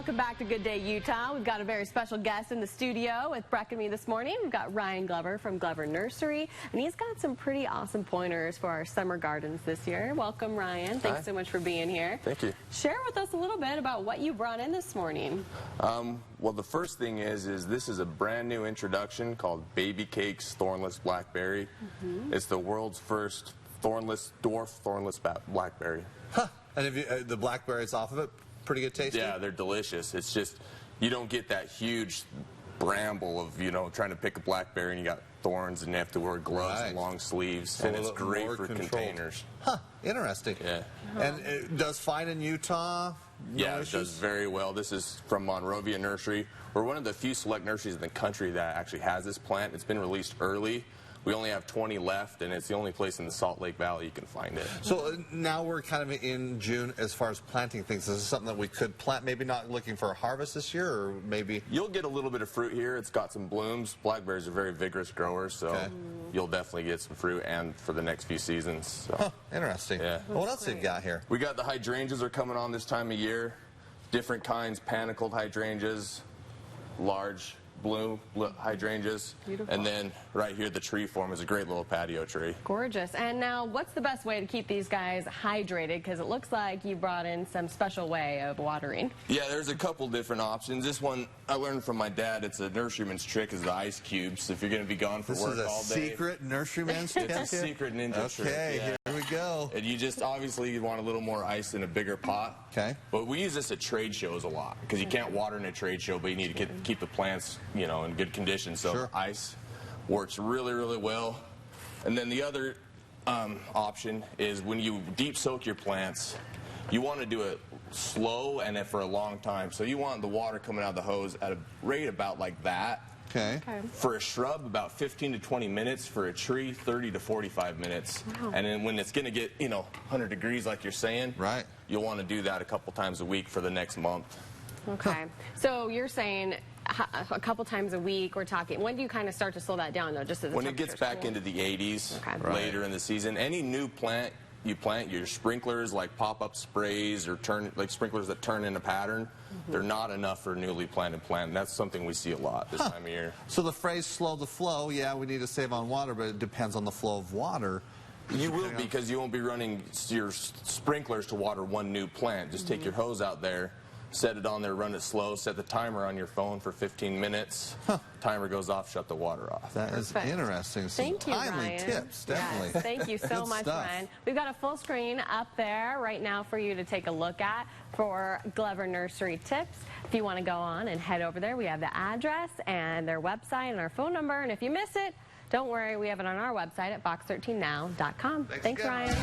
Welcome back to Good Day Utah. We've got a very special guest in the studio with Breck and me this morning. We've got Ryan Glover from Glover Nursery, and he's got some pretty awesome pointers for our summer gardens this year. Welcome, Ryan. Thanks so much for being here. Thank you. Share with us a little bit about what you brought in this morning. Well, the first thing is this is a brand new introduction called Baby Cakes Thornless Blackberry. It's the world's first dwarf thornless blackberry. Huh. And if you, the blackberries off of it, pretty good tasting? Yeah, they're delicious. It's just, you don't get that huge bramble of, trying to pick a blackberry and you got thorns and you have to wear gloves and long sleeves. So and it's great for containers. Huh, interesting. Yeah. And it does fine in Utah? Yeah, it does very well. This is from Monrovia Nursery. We're one of the few select nurseries in the country that actually has this plant. It's been released early. We only have 20 left, and it's the only place in the Salt Lake Valley you can find it. So now we're kind of in June as far as planting things. Is this something that we could plant? Maybe not looking for a harvest this year, or maybe... You'll get a little bit of fruit here. It's got some blooms. Blackberries are very vigorous growers, so you'll definitely get some fruit and for the next few seasons. So. Huh, interesting. Yeah. Well, what else have you got here? We got the hydrangeas are coming on this time of year. Different kinds, panicled hydrangeas, large blue hydrangeas. Beautiful. And then right here the tree form is a great little patio tree. Gorgeous. And now what's the best way to keep these guys hydrated? Because it looks like you brought in some special way of watering. Yeah, there's a couple different options. This one I learned from my dad. It's a nurseryman's trick, is the ice cubes. If you're going to be gone for work all day. This is a secret nurseryman's trick? It's a secret ninja trick. Okay, here we go. And you just, obviously, you want a little more ice in a bigger pot. Okay. But we use this at trade shows a lot, because you can't water in a trade show, but you need to keep the plants, in good condition. So ice works really, really well. And then the other option is when you deep soak your plants, you want to do it slow and for a long time. So you want the water coming out of the hose at a rate about like that. Okay. For a shrub, about 15 to 20 minutes. For a tree, 30 to 45 minutes. Wow. And then when it's going to get, 100 degrees like you're saying, you'll want to do that a couple times a week for the next month. Okay. So you're saying a couple times a week. We're talking. When do you kind of start to slow that down, though? Just as when it gets back into the 80s later in the season. Any new plant you plant, your sprinklers like pop-up sprays or sprinklers that turn in a pattern, they're not enough for a newly planted plant. And that's something we see a lot this time of year. So the phrase slow the flow, yeah, we need to save on water, but it depends on the flow of water. You will, because you won't be running your sprinklers to water one new plant. Just take your hose out there, set it on there, run it slow, set the timer on your phone for 15 minutes. Timer goes off, shut the water off. That is interesting. Thank you, timely Ryan. tips, definitely. Yes, thank you so much, Ryan. We've got a full screen up there right now for you to take a look at for Glover Nursery tips. If you want to go on and head over there, we have the address and their website and our phone number. And if you miss it, don't worry, we have it on our website at box13now.com. Thanks, Ryan.